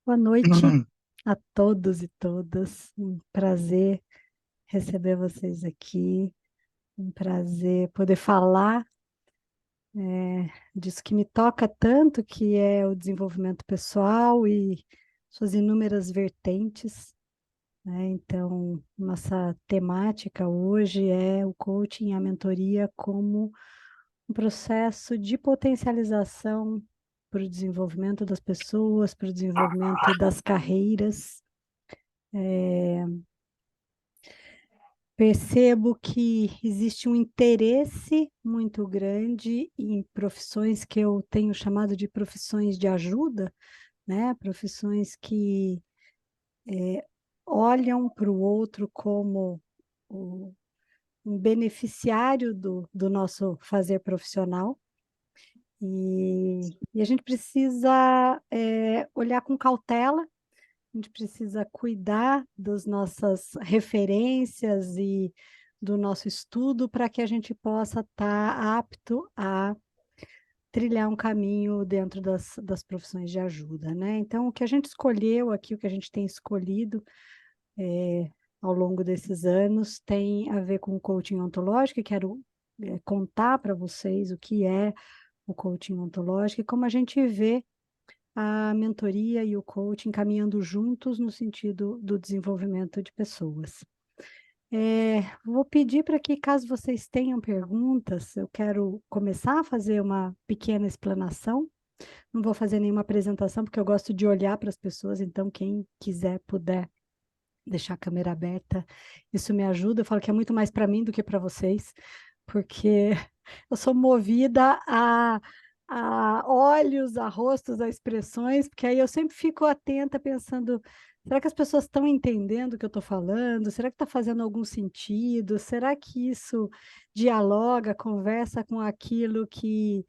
Boa noite a todos e todas. Um prazer receber vocês aqui. Um prazer poder falar disso que me toca tanto, que é o desenvolvimento pessoal e suas inúmeras vertentes, né? Então, nossa temática hoje é o coaching e a mentoria como um processo de potencialização para o desenvolvimento das pessoas, para o desenvolvimento das carreiras. Percebo que existe um interesse muito grande em profissões que eu tenho chamado de profissões de ajuda, né? Profissões que olham para o outro como o- um beneficiário do nosso fazer profissional. E a gente precisa olhar com cautela. A gente precisa cuidar das nossas referências e do nosso estudo para que a gente possa estar apto a trilhar um caminho dentro das profissões de ajuda, né? Então, o que a gente escolheu aqui, o que a gente tem escolhido ao longo desses anos, tem a ver com o coaching ontológico, e quero contar para vocês o que é o coaching ontológico e como a gente vê a mentoria e o coaching caminhando juntos no sentido do desenvolvimento de pessoas. Vou pedir para que, caso vocês tenham perguntas, eu quero começar a fazer uma pequena explanação. Não vou fazer nenhuma apresentação, porque eu gosto de olhar para as pessoas, então quem quiser, puder deixar a câmera aberta, isso me ajuda. Eu falo que é muito mais para mim do que para vocês, porque eu sou movida a olhos, a rostos, a expressões, porque aí eu sempre fico atenta pensando, será que as pessoas estão entendendo o que eu estou falando? Será que está fazendo algum sentido? Será que isso dialoga, conversa com aquilo que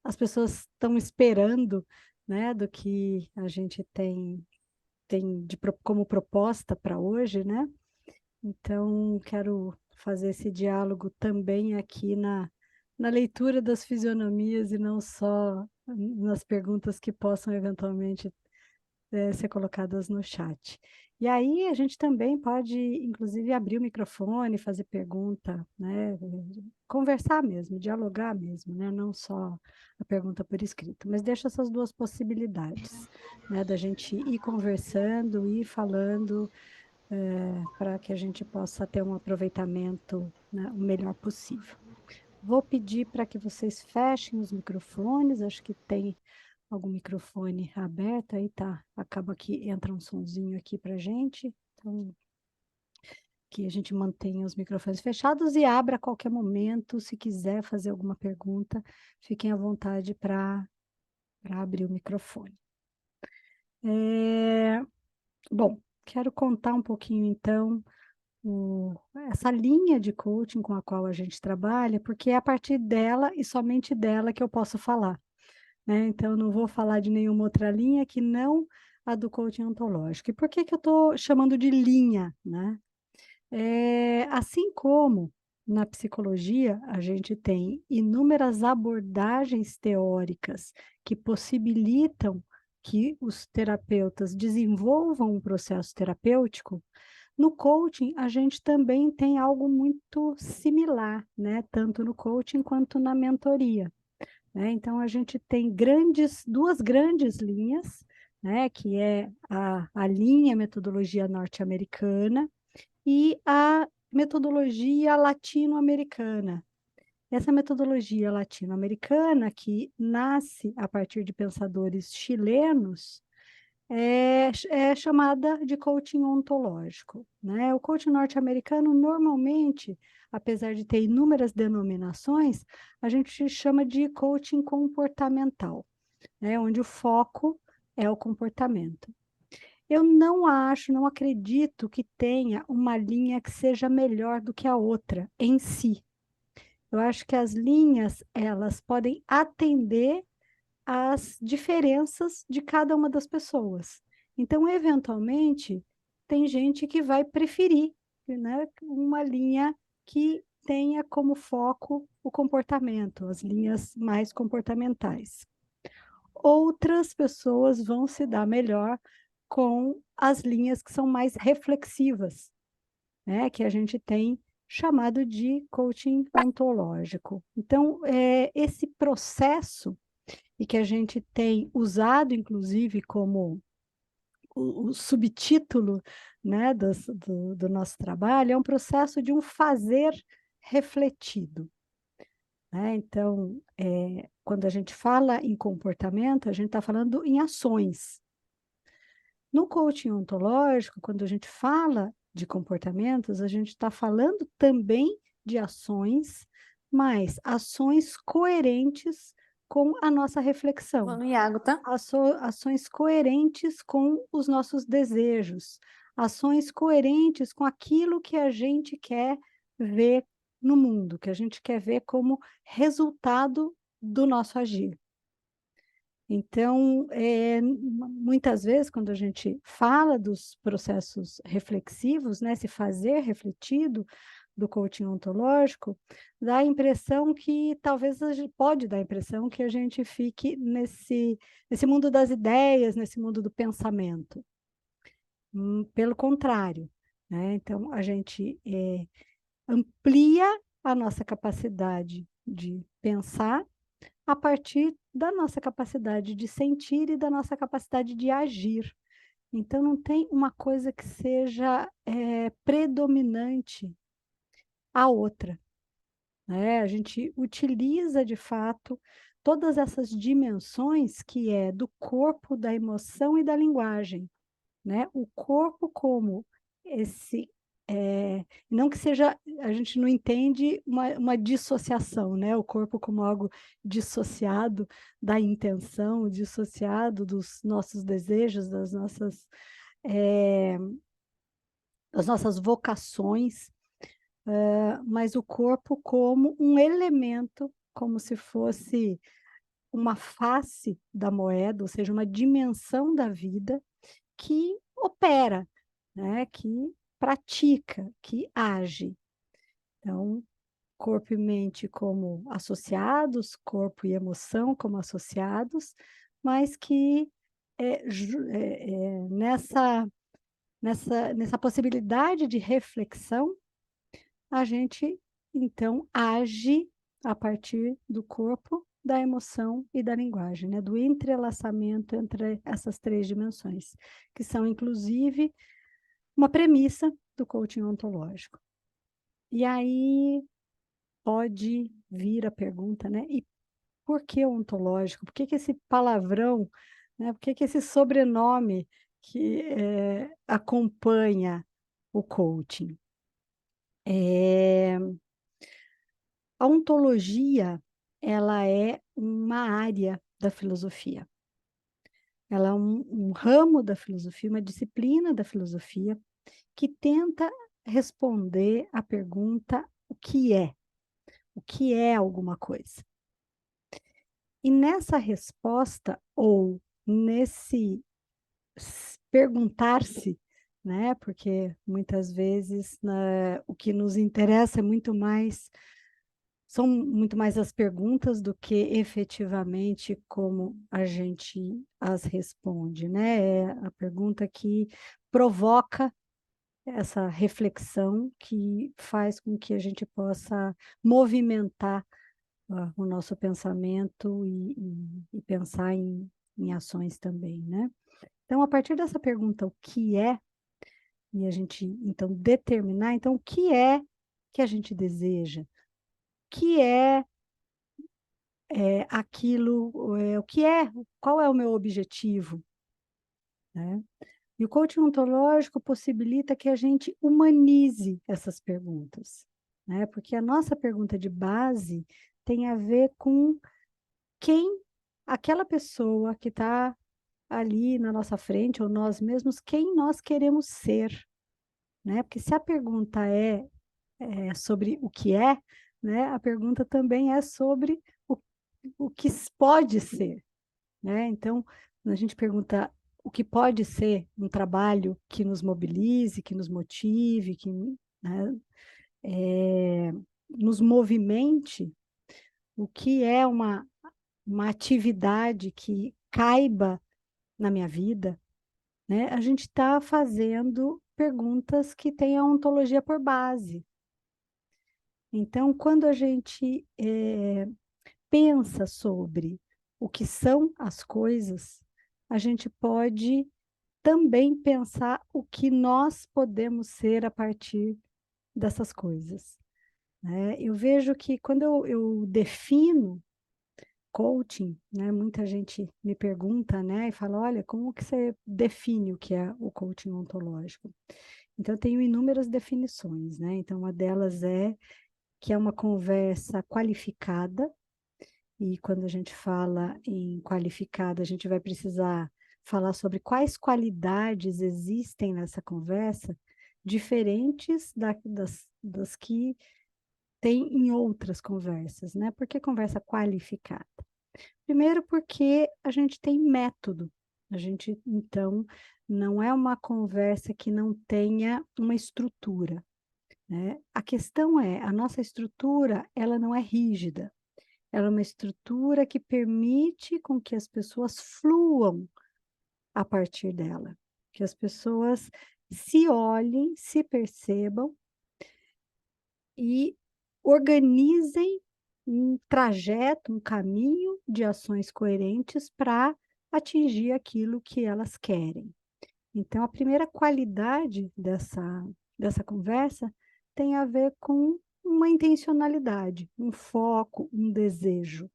as pessoas estão esperando, né, do que a gente tem como proposta para hoje, né? Então, quero fazer esse diálogo também aqui na leitura das fisionomias e não só nas perguntas que possam eventualmente ser colocadas no chat. E aí a gente também pode, inclusive, abrir o microfone, fazer pergunta, né? Conversar mesmo, dialogar mesmo, né? Não só a pergunta por escrito, mas deixa essas duas possibilidades, né? Da gente ir conversando, ir falando, para que a gente possa ter um aproveitamento, né, o melhor possível. Vou pedir para que vocês fechem os microfones, acho que tem algum microfone aberto, aí tá, acaba que entra um sonzinho aqui para a gente, então que a gente mantenha os microfones fechados e abra a qualquer momento, se quiser fazer alguma pergunta, fiquem à vontade para abrir o microfone. Bom, quero contar um pouquinho então essa linha de coaching com a qual a gente trabalha, porque é a partir dela e somente dela que eu posso falar, né? Então, eu não vou falar de nenhuma outra linha que não a do coaching ontológico. E por que que eu estou chamando de linha, né? Assim como na psicologia a gente tem inúmeras abordagens teóricas que possibilitam que os terapeutas desenvolvam um processo terapêutico, no coaching, a gente também tem algo muito similar, né? Tanto no coaching quanto na mentoria, né? Então, a gente tem duas grandes linhas, né? Que é a linha metodologia norte-americana e a metodologia latino-americana. Essa metodologia latino-americana, que nasce a partir de pensadores chilenos, é chamada de coaching ontológico, né? O coaching norte-americano, normalmente, apesar de ter inúmeras denominações, a gente chama de coaching comportamental, né? Onde o foco é o comportamento. Eu não acho, não acredito que tenha uma linha que seja melhor do que a outra em si. Eu acho que as linhas, elas podem atender as diferenças de cada uma das pessoas. Então, eventualmente, tem gente que vai preferir, né, uma linha que tenha como foco o comportamento, as linhas mais comportamentais. Outras pessoas vão se dar melhor com as linhas que são mais reflexivas, né, que a gente tem chamado de coaching ontológico. Então, esse processo, e que a gente tem usado, inclusive, como o subtítulo, né, do nosso trabalho, é um processo de um fazer refletido. Né? Então, quando a gente fala em comportamento, a gente está falando em ações. No coaching ontológico, quando a gente fala de comportamentos, a gente está falando também de ações, mas ações coerentes com a nossa Vou reflexão, no Iago, tá? ações coerentes com os nossos desejos, ações coerentes com aquilo que a gente quer ver no mundo, que a gente quer ver como resultado do nosso agir. Então, muitas vezes, quando a gente fala dos processos reflexivos, né, se fazer refletido do coaching ontológico, dá a impressão que, talvez, pode dar a impressão que a gente fique nesse mundo das ideias, nesse mundo do pensamento. Pelo contrário, né? Então, a gente amplia a nossa capacidade de pensar a partir da nossa capacidade de sentir e da nossa capacidade de agir. Então, não tem uma coisa que seja predominante à outra. Né? A gente utiliza, de fato, todas essas dimensões que é do corpo, da emoção e da linguagem. Né? O corpo como esse não que seja, a gente não entende uma dissociação, né? O corpo como algo dissociado da intenção, dissociado dos nossos desejos, das nossas vocações, mas o corpo como um elemento, como se fosse uma face da moeda, ou seja, uma dimensão da vida que opera, né? Que pratica, que age. Então, corpo e mente como associados, corpo e emoção como associados, mas que nessa possibilidade de reflexão, a gente então age a partir do corpo, da emoção e da linguagem, né? Do entrelaçamento entre essas três dimensões, que são, inclusive, uma premissa do coaching ontológico. E aí pode vir a pergunta, né? E por que ontológico? Por que que esse palavrão, né? Por que que esse sobrenome que acompanha o coaching? A ontologia, ela é uma área da filosofia. Ela é um ramo da filosofia, uma disciplina da filosofia que tenta responder à pergunta o que é? O que é alguma coisa? E nessa resposta, ou nesse perguntar-se, né? Porque muitas vezes, né, o que nos interessa é muito mais, são muito mais as perguntas do que efetivamente como a gente as responde, né? É a pergunta que provoca essa reflexão, que faz com que a gente possa movimentar o nosso pensamento e pensar em ações também, né? Então, a partir dessa pergunta, o que é, e a gente, então, determinar, então, o que é que a gente deseja? O que aquilo, o que é, qual é o meu objetivo, né? E o coaching ontológico possibilita que a gente humanize essas perguntas, né? Porque a nossa pergunta de base tem a ver com quem aquela pessoa que está ali na nossa frente, ou nós mesmos, quem nós queremos ser, né? Porque se a pergunta é sobre o que é, né? A pergunta também é sobre o que pode ser, né? Então, quando a gente pergunta o que pode ser um trabalho que nos mobilize, que nos motive, que, né, nos movimente, o que é uma atividade que caiba na minha vida, né? A gente está fazendo perguntas que têm a ontologia por base. Então, quando a gente pensa sobre o que são as coisas, a gente pode também pensar o que nós podemos ser a partir dessas coisas, né? Eu vejo que quando eu defino coaching, né, muita gente me pergunta, né, e fala, olha, como que você define o que é o coaching ontológico? Então, eu tenho inúmeras definições, né? Então, uma delas é que é uma conversa qualificada, e quando a gente fala em qualificada, a gente vai precisar falar sobre quais qualidades existem nessa conversa, diferentes das que tem em outras conversas, né? Por que conversa qualificada? Primeiro, porque a gente tem método. A gente, então, não é uma conversa que não tenha uma estrutura, né? A questão é, a nossa estrutura, ela não é rígida. Ela é uma estrutura que permite com que as pessoas fluam a partir dela, que as pessoas se olhem, se percebam e organizem um trajeto, um caminho de ações coerentes para atingir aquilo que elas querem. Então, a primeira qualidade dessa conversa tem a ver com uma intencionalidade, um foco, um desejo.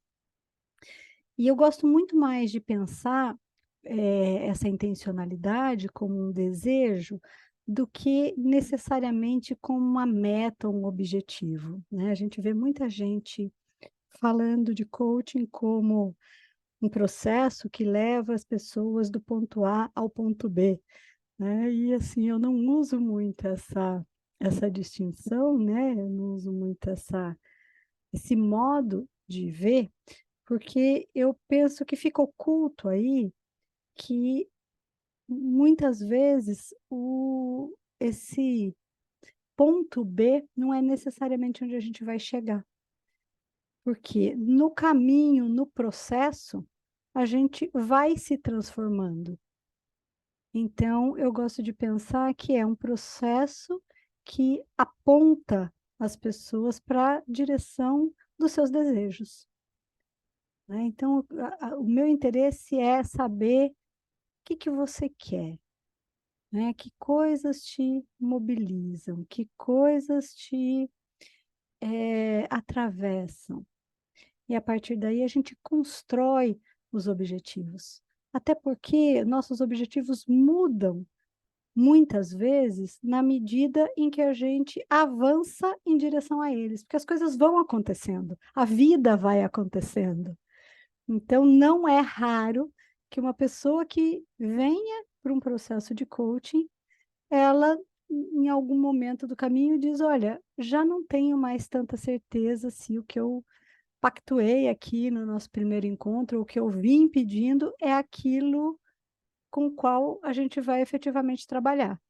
E eu gosto muito mais de pensar essa intencionalidade como um desejo do que necessariamente como uma meta, um objetivo, né? A gente vê muita gente falando de coaching como um processo que leva as pessoas do ponto A ao ponto B, né? E assim, eu não uso muito essa distinção, né? Eu não uso muito esse modo de ver, porque eu penso que fica oculto aí que muitas vezes esse ponto B não é necessariamente onde a gente vai chegar, porque no caminho, no processo, a gente vai se transformando. Então, eu gosto de pensar que é um processo que aponta as pessoas para a direção dos seus desejos, né? Então, o meu interesse é saber o que você quer, né? Que coisas te mobilizam, que coisas te atravessam. E a partir daí a gente constrói os objetivos. Até porque nossos objetivos mudam muitas vezes na medida em que a gente avança em direção a eles, porque as coisas vão acontecendo, a vida vai acontecendo. Então, não é raro que uma pessoa que venha para um processo de coaching, ela, em algum momento do caminho, diz: olha, já não tenho mais tanta certeza se o que eu pactuei aqui no nosso primeiro encontro, o que eu vim pedindo é aquilo com o qual a gente vai efetivamente trabalhar,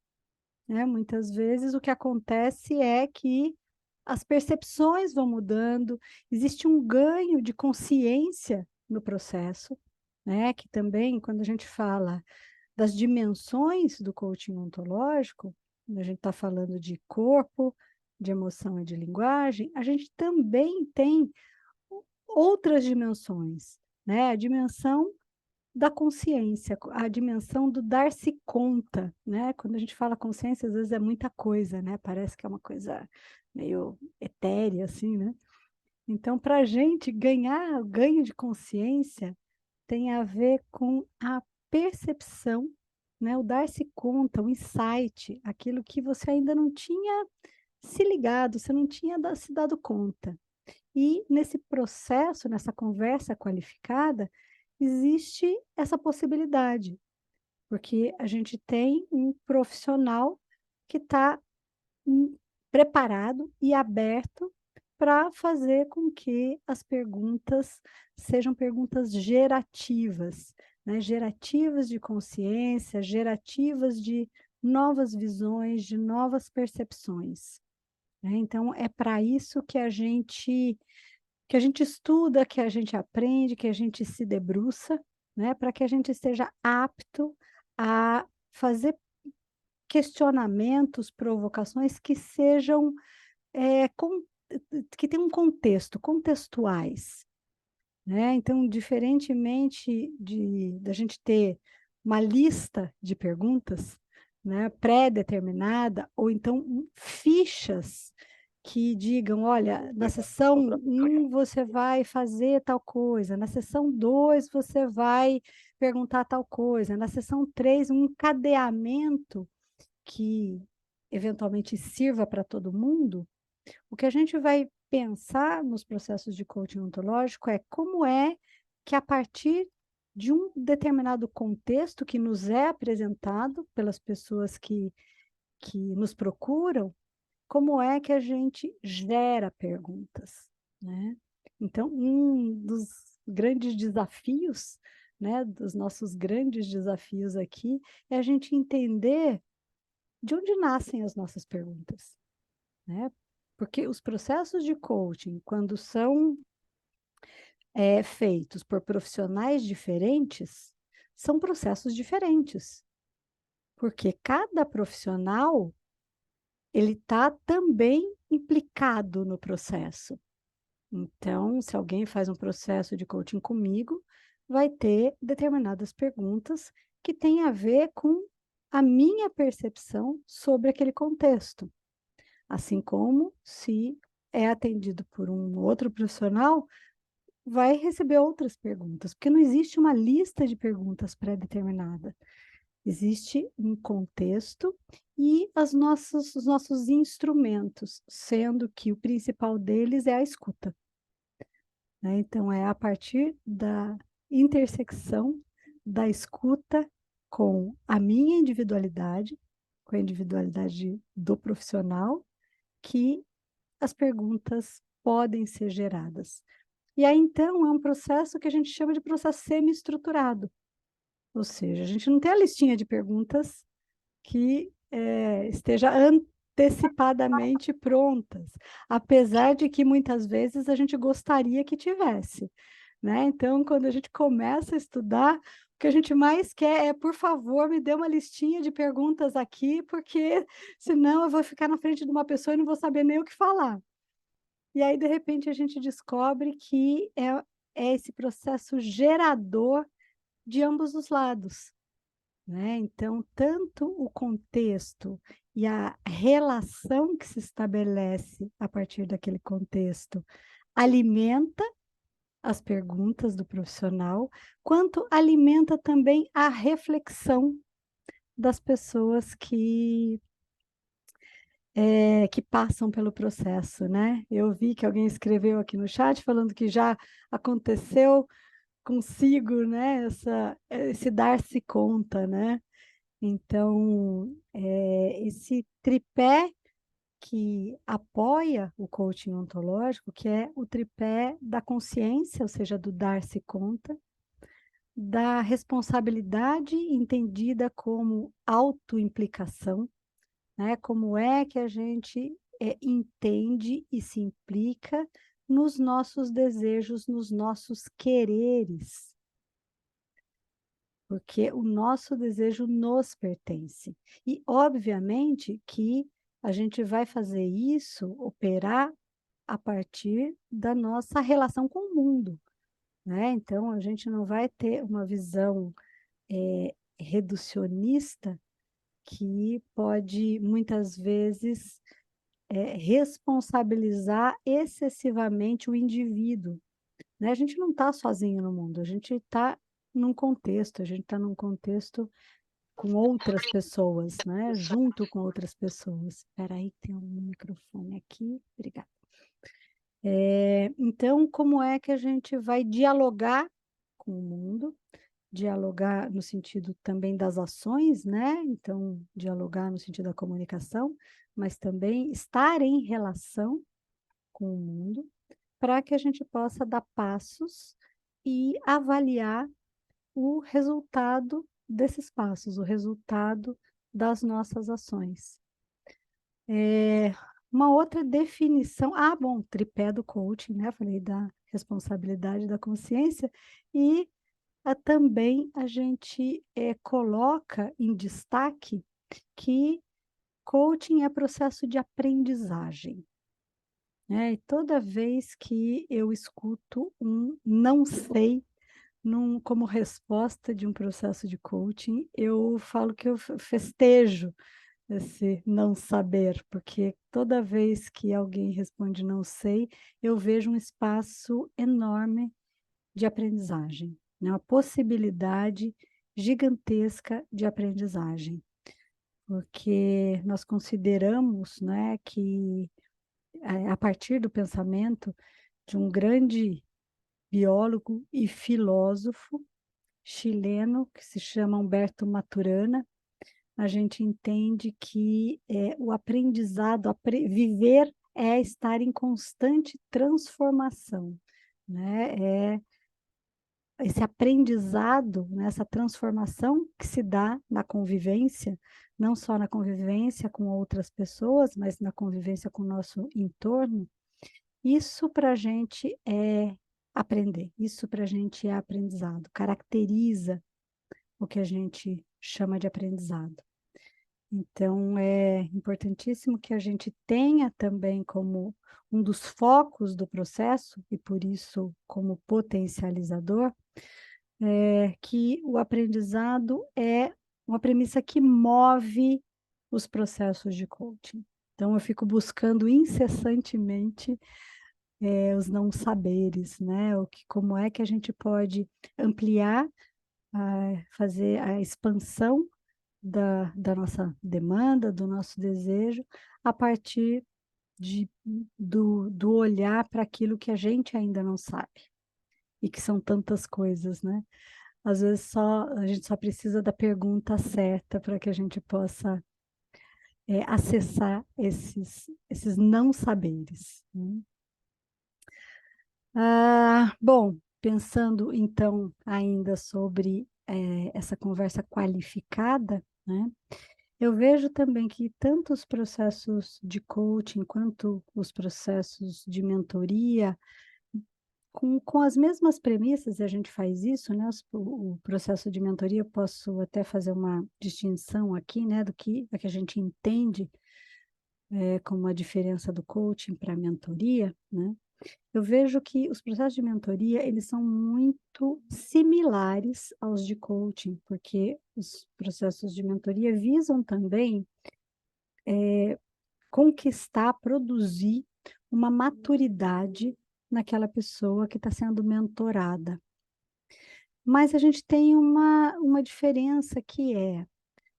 né? Muitas vezes o que acontece é que as percepções vão mudando, existe um ganho de consciência no processo, né? Que também, quando a gente fala das dimensões do coaching ontológico, a gente está falando de corpo, de emoção e de linguagem, a gente também tem outras dimensões, né? A dimensão da consciência, a dimensão do dar-se conta, né? Quando a gente fala consciência, às vezes é muita coisa, né? Parece que é uma coisa meio etérea, assim, né? Então, para a gente ganhar o ganho de consciência tem a ver com a percepção, né? O dar-se conta, o insight, aquilo que você ainda não tinha se ligado, você não tinha se dado conta. E nesse processo, nessa conversa qualificada, existe essa possibilidade, porque a gente tem um profissional que está preparado e aberto para fazer com que as perguntas sejam perguntas gerativas, né? Gerativas de consciência, gerativas de novas visões, de novas percepções, né? Então, é para isso que a gente estuda, que a gente aprende, que a gente se debruça, né, para que a gente esteja apto a fazer questionamentos, provocações que sejam, que tenham um contexto, contextuais, né? Então, diferentemente da gente ter uma lista de perguntas, né, pré-determinada, ou então fichas que digam, olha, na sessão 1 você vai fazer tal coisa, na sessão 2 você vai perguntar tal coisa, na sessão 3 um encadeamento que eventualmente sirva para todo mundo. O que a gente vai pensar nos processos de coaching ontológico é como é que, a partir de um determinado contexto que nos é apresentado pelas pessoas que nos procuram, como é que a gente gera perguntas, né? Então, um dos grandes desafios, né, dos nossos grandes desafios aqui, é a gente entender de onde nascem as nossas perguntas, né? Porque os processos de coaching, quando são feitos por profissionais diferentes, são processos diferentes, porque cada profissional ele está também implicado no processo. Então, se alguém faz um processo de coaching comigo, vai ter determinadas perguntas que têm a ver com a minha percepção sobre aquele contexto. Assim como, se é atendido por um outro profissional, vai receber outras perguntas, porque não existe uma lista de perguntas pré-determinada. Existe um contexto e os nossos instrumentos, sendo que o principal deles é a escuta, né? Então, é a partir da intersecção da escuta com a minha individualidade, com a individualidade do profissional, que as perguntas podem ser geradas. E aí, então, é um processo que a gente chama de processo semi-estruturado. Ou seja, a gente não tem a listinha de perguntas que esteja antecipadamente prontas, apesar de que muitas vezes a gente gostaria que tivesse, né? Então, quando a gente começa a estudar, o que a gente mais quer é, por favor, me dê uma listinha de perguntas aqui, porque senão eu vou ficar na frente de uma pessoa e não vou saber nem o que falar. E aí, de repente, a gente descobre que é esse processo gerador de ambos os lados, né? Então, tanto o contexto e a relação que se estabelece a partir daquele contexto alimenta as perguntas do profissional, quanto alimenta também a reflexão das pessoas que passam pelo processo, né? Eu vi que alguém escreveu aqui no chat falando que já aconteceu consigo, né? Esse dar-se conta, né? Então, esse tripé que apoia o coaching ontológico, que é o tripé da consciência, ou seja, do dar-se conta, da responsabilidade entendida como autoimplicação, né? Como é que a gente entende e se implica nos nossos desejos, nos nossos quereres, porque o nosso desejo nos pertence. E, obviamente, que a gente vai fazer isso, operar a partir da nossa relação com o mundo, né? Então, a gente não vai ter uma visão reducionista que pode, muitas vezes, responsabilizar excessivamente o indivíduo, né? A gente não está sozinho no mundo, a gente está num contexto, a gente está num contexto com outras pessoas, né? Junto com outras pessoas. Espera aí, tem um microfone aqui. Obrigada. Então, como é que a gente vai dialogar com o mundo? Dialogar no sentido também das ações, né? Então, dialogar no sentido da comunicação, mas também estar em relação com o mundo, para que a gente possa dar passos e avaliar o resultado desses passos, o resultado das nossas ações. Uma outra definição, bom, tripé do coaching, né? Eu falei da responsabilidade da consciência, e também a gente coloca em destaque que coaching é processo de aprendizagem, né? E toda vez que eu escuto um não sei como resposta de um processo de coaching, eu falo que eu festejo esse não saber, porque toda vez que alguém responde não sei, eu vejo um espaço enorme de aprendizagem, né? Uma possibilidade gigantesca de aprendizagem, porque nós consideramos, né, que a partir do pensamento de um grande biólogo e filósofo chileno que se chama Humberto Maturana, a gente entende que o aprendizado, viver é estar em constante transformação, né? É esse aprendizado, né, essa transformação que se dá na convivência, não só na convivência com outras pessoas, mas na convivência com o nosso entorno, isso para a gente é aprender, isso para a gente é aprendizado, caracteriza o que a gente chama de aprendizado. Então, é importantíssimo que a gente tenha também como um dos focos do processo, e por isso como potencializador, que o aprendizado é uma premissa que move os processos de coaching. Então, eu fico buscando incessantemente os não saberes, né? Como é que a gente pode ampliar, fazer a expansão da nossa demanda, do nosso desejo, a partir do olhar para aquilo que a gente ainda não sabe, e que são tantas coisas, né? Às vezes a gente só precisa da pergunta certa para que a gente possa acessar esses não saberes, né? Bom, pensando então ainda sobre essa conversa qualificada, né? Eu vejo também que tanto os processos de coaching quanto os processos de mentoria, com as mesmas premissas, e a gente faz isso, né? O processo de mentoria, eu posso até fazer uma distinção aqui, né, do que a gente entende como a diferença do coaching para a mentoria, né? Eu vejo que os processos de mentoria, eles são muito similares aos de coaching, porque os processos de mentoria visam também conquistar, produzir uma maturidade naquela pessoa que está sendo mentorada. Mas a gente tem uma diferença que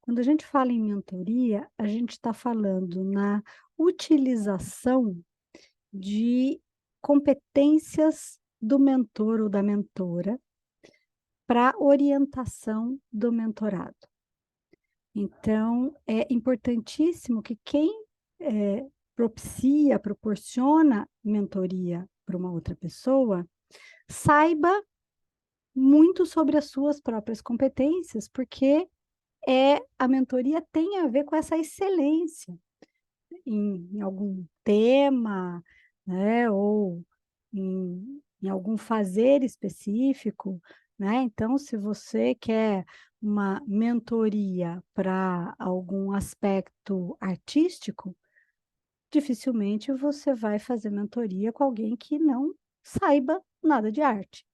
quando a gente fala em mentoria, a gente está falando na utilização de competências do mentor ou da mentora para orientação do mentorado. Então, é importantíssimo que quem proporciona mentoria para uma outra pessoa, saiba muito sobre as suas próprias competências, porque a mentoria tem a ver com essa excelência em algum tema, né, ou em algum fazer específico, né? Então, se você quer uma mentoria para algum aspecto artístico, dificilmente você vai fazer mentoria com alguém que não saiba nada de arte,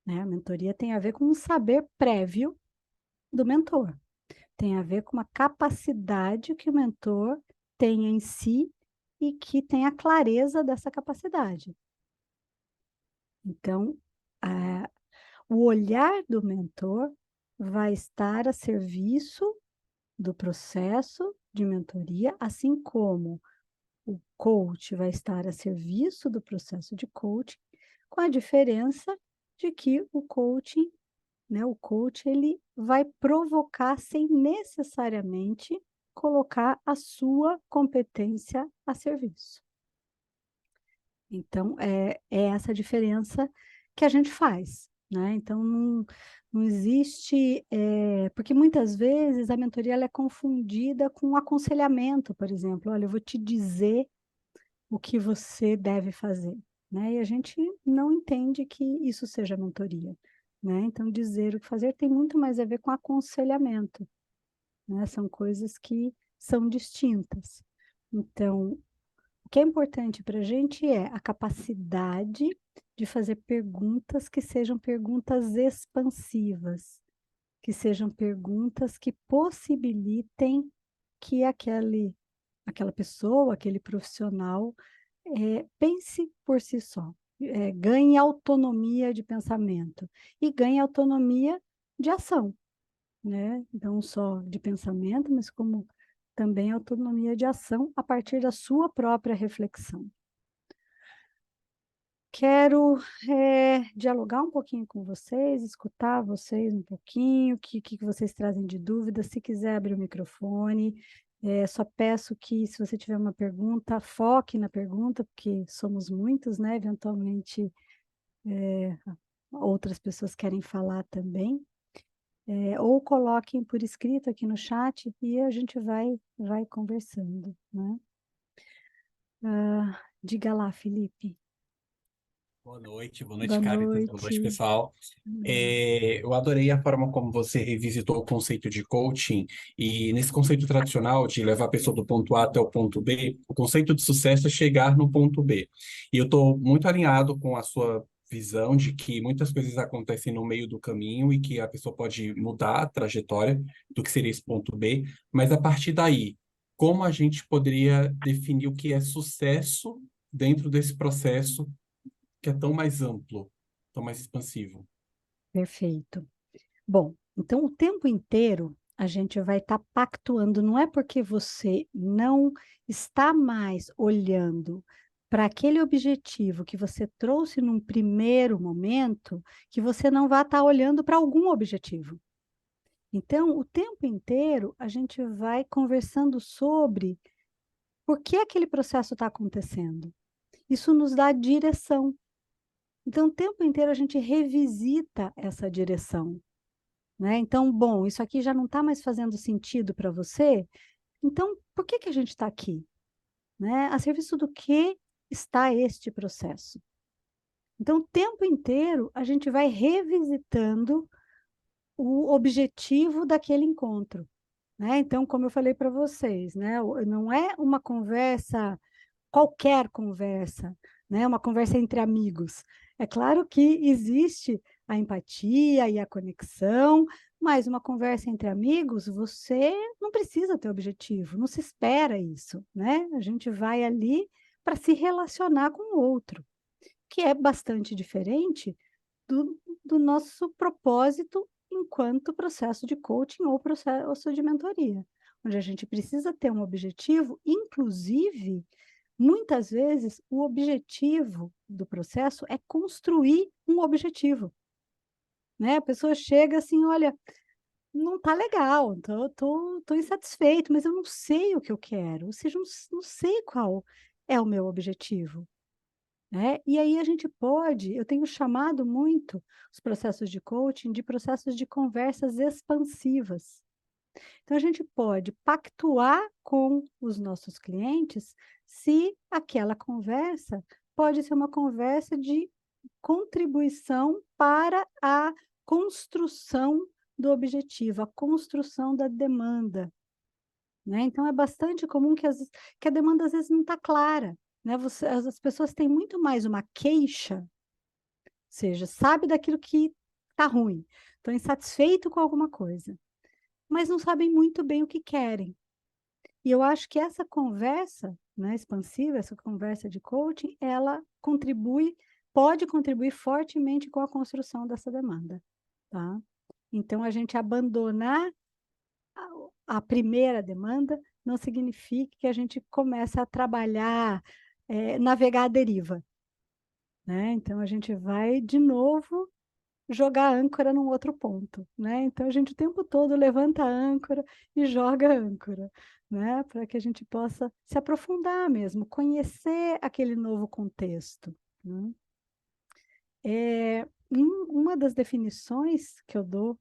né? A mentoria tem a ver com um saber prévio do mentor, tem a ver com uma capacidade que o mentor tem em si e que tem a clareza dessa capacidade. Então, o olhar do mentor vai estar a serviço do processo de mentoria, assim como o coach vai estar a serviço do processo de coaching, com a diferença de que o coaching, né, o coach ele vai provocar sem necessariamente colocar a sua competência a serviço. Então, é essa diferença que a gente faz, né? Então, não existe, porque muitas vezes a mentoria ela é confundida com aconselhamento, por exemplo. Olha, eu vou te dizer o que você deve fazer, né? E a gente não entende que isso seja mentoria. né? Então, dizer o que fazer tem muito mais a ver com aconselhamento, né? São coisas que são distintas. Então, o que é importante para a gente é a capacidade de fazer perguntas que sejam perguntas expansivas, que sejam perguntas que possibilitem que aquela pessoa, aquele profissional, pense por si só, ganhe autonomia de pensamento e ganhe autonomia de ação, né? Não só de pensamento, mas como também autonomia de ação a partir da sua própria reflexão. Quero dialogar um pouquinho com vocês, escutar vocês um pouquinho, o que vocês trazem de dúvida. Se quiser abrir o microfone, só peço que, se você tiver uma pergunta, foque na pergunta, porque somos muitos, né? Eventualmente, outras pessoas querem falar também. Ou coloquem por escrito aqui no chat e a gente vai conversando, né? Diga lá, Felipe. Boa noite, Boa Caritas, boa noite, noite. pessoal. Eu adorei a forma como você revisitou o conceito de coaching, e nesse conceito tradicional de levar a pessoa do ponto A até o ponto B, o conceito de sucesso é chegar no ponto B. E eu estou muito alinhado com a sua visão de que muitas coisas acontecem no meio do caminho e que a pessoa pode mudar a trajetória do que seria esse ponto B, mas a partir daí, como a gente poderia definir o que é sucesso dentro desse processo que é tão mais amplo, tão mais expansivo? Perfeito. Bom, então o tempo inteiro a gente vai estar pactuando, não é porque você não está mais olhando para aquele objetivo que você trouxe num primeiro momento, que você não vai estar olhando para algum objetivo. Então, o tempo inteiro a gente vai conversando sobre por que aquele processo está acontecendo. Isso nos dá direção. Então, o tempo inteiro a gente revisita essa direção, né? Então, bom, isso aqui já não está mais fazendo sentido para você, então por que a gente está aqui? Né? A serviço do que está este processo? Então, o tempo inteiro a gente vai revisitando o objetivo daquele encontro, né? Então, como eu falei para vocês, né? Não é uma conversa, qualquer conversa, né? Uma conversa entre amigos. É claro que existe a empatia e a conexão, mas uma conversa entre amigos, você não precisa ter objetivo, não se espera isso, né? A gente vai ali para se relacionar com o outro, que é bastante diferente do nosso propósito enquanto processo de coaching ou processo de mentoria, onde a gente precisa ter um objetivo, inclusive, muitas vezes, o objetivo do processo é construir um objetivo, né? A pessoa chega assim, olha, não tá legal, tô insatisfeito, mas eu não sei o que eu quero, ou seja, não sei qual é o meu objetivo, né? E aí a gente pode, eu tenho chamado muito os processos de coaching de processos de conversas expansivas. Então a gente pode pactuar com os nossos clientes se aquela conversa pode ser uma conversa de contribuição para a construção do objetivo, a construção da demanda, né? Então é bastante comum que a demanda às vezes não está clara, né? As pessoas têm muito mais uma queixa, ou seja, sabe daquilo que está ruim, estão insatisfeitos com alguma coisa, mas não sabem muito bem o que querem. E eu acho que essa conversa, né, expansiva, essa conversa de coaching, ela pode contribuir fortemente com a construção dessa demanda, tá? Então, a gente abandonar a primeira demanda não significa que a gente comece a trabalhar, navegar à deriva, né? Então, a gente vai, de novo, jogar a âncora num outro ponto, né? Então, a gente o tempo todo levanta a âncora e joga a âncora, né? Para que a gente possa se aprofundar mesmo, conhecer aquele novo contexto, né? Uma das definições que eu dou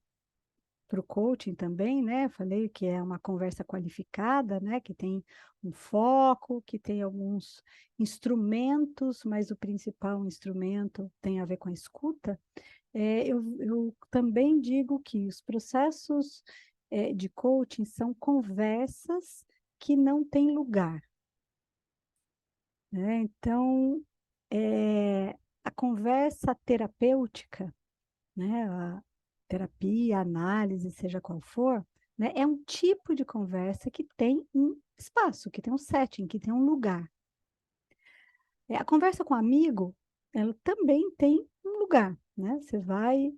para o coaching também, né? Falei que é uma conversa qualificada, né? Que tem um foco, que tem alguns instrumentos, mas o principal instrumento tem a ver com a escuta. eu também digo que os processos de coaching são conversas que não têm lugar, né? Então, a conversa terapêutica, né, a terapia, a análise, seja qual for, né, é um tipo de conversa que tem um espaço, que tem um setting, que tem um lugar. A conversa com amigo, ela também tem um lugar, né? Você vai,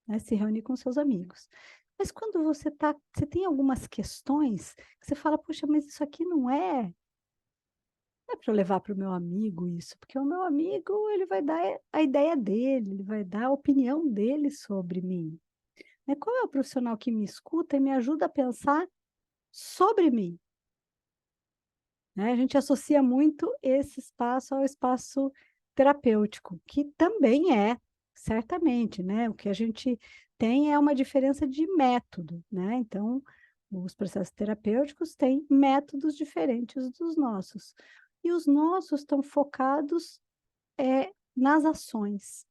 né, se reunir com seus amigos. Mas quando você tem algumas questões que você fala, poxa, mas isso aqui não é para eu levar para o meu amigo isso, porque o meu amigo, ele vai dar a ideia dele, ele vai dar a opinião dele sobre mim. Né? Qual é o profissional que me escuta e me ajuda a pensar sobre mim? Né? A gente associa muito esse espaço ao espaço terapêutico, que também é, certamente, né? O que a gente tem é uma diferença de método, né? Então, os processos terapêuticos têm métodos diferentes dos nossos. E os nossos estão focados nas ações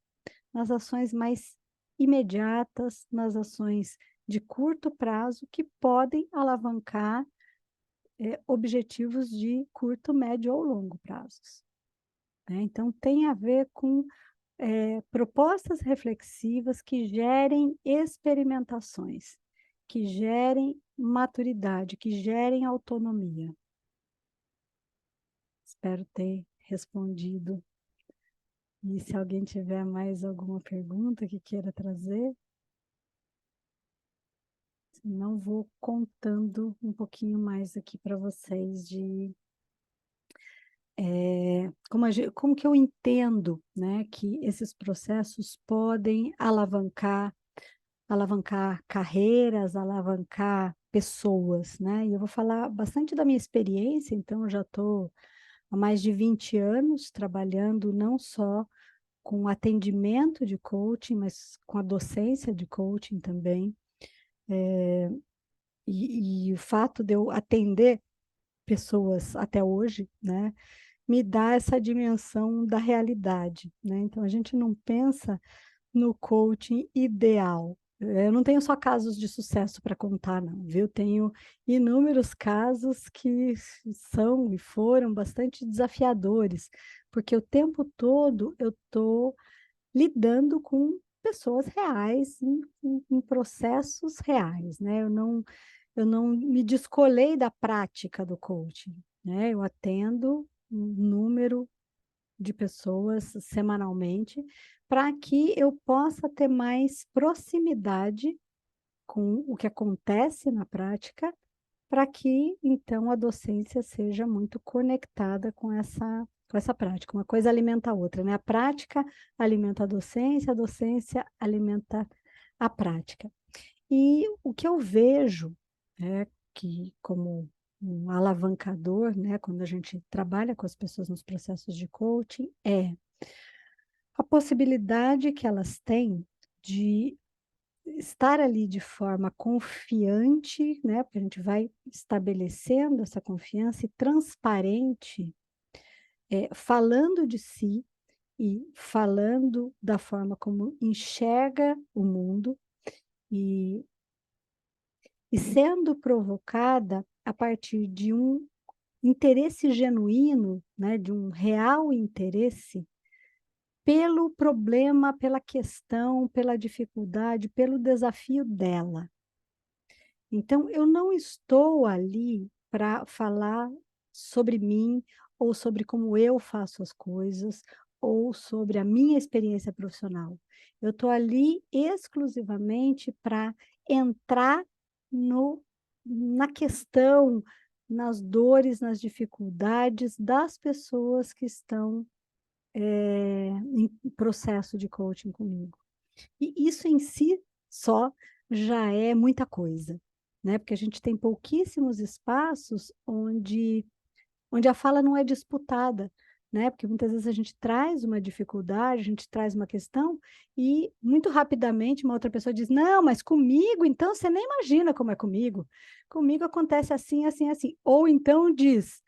mais imediatas, nas ações de curto prazo que podem alavancar objetivos de curto, médio ou longo prazos. Né? Então, tem a ver com propostas reflexivas que gerem experimentações, que gerem maturidade, que gerem autonomia. Espero ter respondido. E se alguém tiver mais alguma pergunta que queira trazer, não vou contando um pouquinho mais aqui para vocês de como que eu entendo, né, que esses processos podem alavancar carreiras, alavancar pessoas, né? E eu vou falar bastante da minha experiência, então eu já estou há mais de 20 anos trabalhando não só com atendimento de coaching, mas com a docência de coaching também. E o fato de eu atender pessoas até hoje, né, me dá essa dimensão da realidade, né? Então a gente não pensa no coaching ideal. Eu não tenho só casos de sucesso para contar, não, viu? Tenho inúmeros casos que são e foram bastante desafiadores, porque o tempo todo eu estou lidando com pessoas reais, em processos reais, né? Eu não me descolei da prática do coaching, né? Eu atendo um número de pessoas semanalmente para que eu possa ter mais proximidade com o que acontece na prática, para que então a docência seja muito conectada com essa prática. Uma coisa alimenta a outra, né? A prática alimenta a docência alimenta a prática. E o que eu vejo, né, que como um alavancador, né, quando a gente trabalha com as pessoas nos processos de coaching, é a possibilidade que elas têm de estar ali de forma confiante, né, porque a gente vai estabelecendo essa confiança e transparente, falando de si e falando da forma como enxerga o mundo e sendo provocada a partir de um interesse genuíno, né, de um real interesse pelo problema, pela questão, pela dificuldade, pelo desafio dela. Então, eu não estou ali para falar sobre mim, ou sobre como eu faço as coisas, ou sobre a minha experiência profissional. Eu estou ali exclusivamente para entrar no, na questão, nas dores, nas dificuldades das pessoas que estão em processo de coaching comigo. E isso em si só já é muita coisa, né? Porque a gente tem pouquíssimos espaços onde a fala não é disputada, né? Porque muitas vezes a gente traz uma dificuldade, a gente traz uma questão e muito rapidamente uma outra pessoa diz: "Não, mas comigo, então você nem imagina como é comigo. Comigo acontece assim, assim, assim". Ou então diz: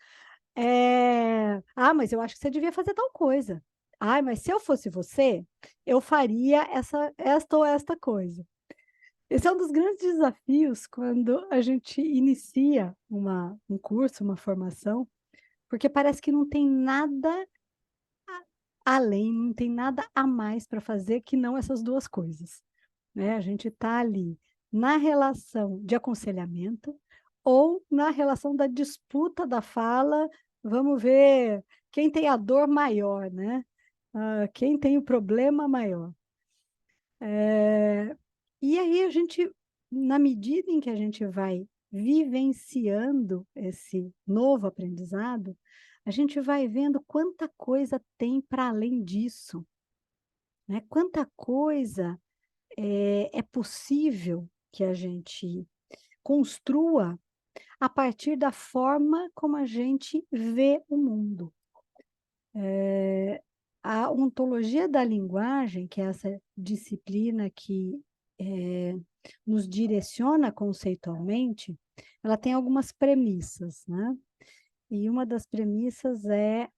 "Ah, mas eu acho que você devia fazer tal coisa". Ai, mas se eu fosse você, eu faria esta ou esta coisa. Esse é um dos grandes desafios quando a gente inicia um curso, uma formação, porque parece que não tem nada além, não tem nada a mais para fazer que não essas duas coisas, né? A gente está ali na relação de aconselhamento ou na relação da disputa da fala, vamos ver quem tem a dor maior, né? Quem tem o problema maior. E aí a gente, na medida em que a gente vai vivenciando esse novo aprendizado, a gente vai vendo quanta coisa tem para além disso, né? Quanta coisa é possível que a gente construa a partir da forma como a gente vê o mundo. A ontologia da linguagem, que é essa disciplina que nos direciona conceitualmente, ela tem algumas premissas, né? E uma das premissas é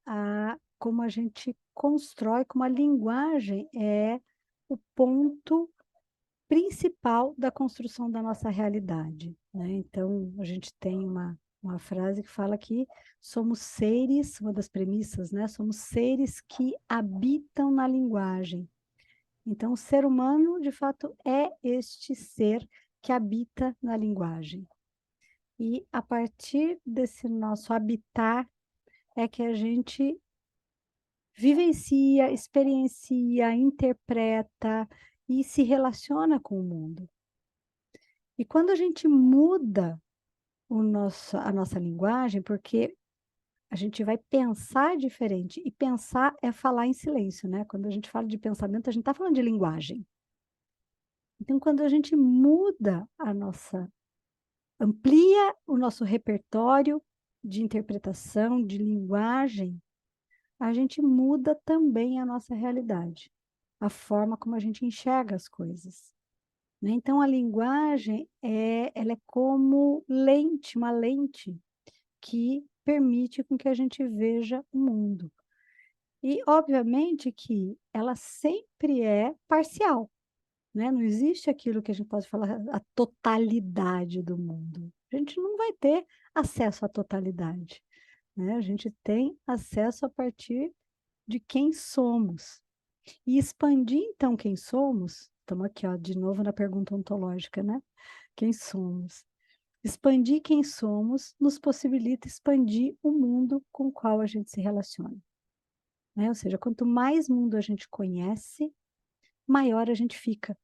como a gente constrói, como a linguagem é o ponto principal da construção da nossa realidade, né? Então, a gente tem uma frase que fala que somos seres, uma das premissas, né? Somos seres que habitam na linguagem. Então, o ser humano, de fato, é este ser que habita na linguagem. E a partir desse nosso habitar é que a gente vivencia, experiencia, interpreta e se relaciona com o mundo. E quando a gente muda a nossa linguagem, porque a gente vai pensar diferente, e pensar é falar em silêncio, né? Quando a gente fala de pensamento, a gente está falando de linguagem. Então, quando a gente muda amplia o nosso repertório de interpretação, de linguagem, a gente muda também a nossa realidade, a forma como a gente enxerga as coisas, né? Então, a linguagem ela é como lente, uma lente que permite com que a gente veja o mundo. E, obviamente, que ela sempre é parcial, né? Não existe aquilo que a gente pode falar a totalidade do mundo. A gente não vai ter acesso à totalidade, né? A gente tem acesso a partir de quem somos. E expandir, então, quem somos, estamos aqui, ó, de novo na pergunta ontológica, né? Quem somos? Expandir quem somos nos possibilita expandir o mundo com o qual a gente se relaciona, né? Ou seja, quanto mais mundo a gente conhece, maior a gente fica.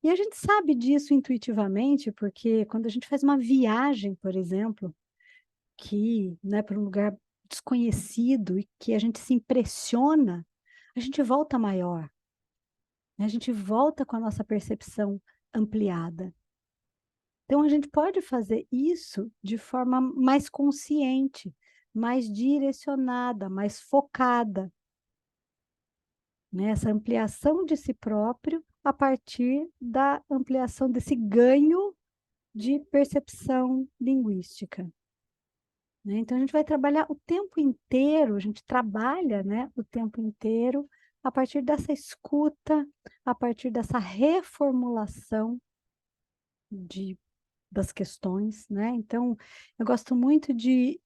E a gente sabe disso intuitivamente, porque quando a gente faz uma viagem, por exemplo, que, né, para um lugar desconhecido e que a gente se impressiona, a gente volta maior, né? A gente volta com a nossa percepção ampliada. Então, a gente pode fazer isso de forma mais consciente, mais direcionada, mais focada, né? Essa ampliação de si próprio a partir da ampliação desse ganho de percepção linguística, né? Então, a gente vai trabalhar o tempo inteiro, a gente trabalha, né, o tempo inteiro a partir dessa escuta, a partir dessa reformulação de das questões, né? Então, eu gosto muito de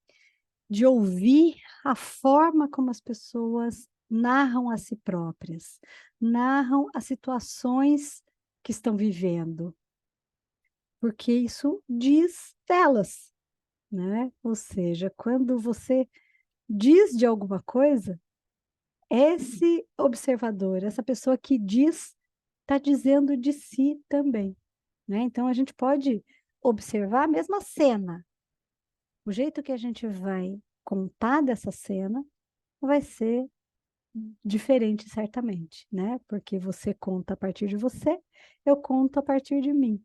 ouvir a forma como as pessoas narram a si próprias, narram as situações que estão vivendo, porque isso diz delas, né? Ou seja, quando você diz de alguma coisa, esse observador, essa pessoa que diz, está dizendo de si também, né? Então, a gente pode observar a mesma cena. O jeito que a gente vai contar dessa cena vai ser diferente, certamente, né? Porque você conta a partir de você, eu conto a partir de mim.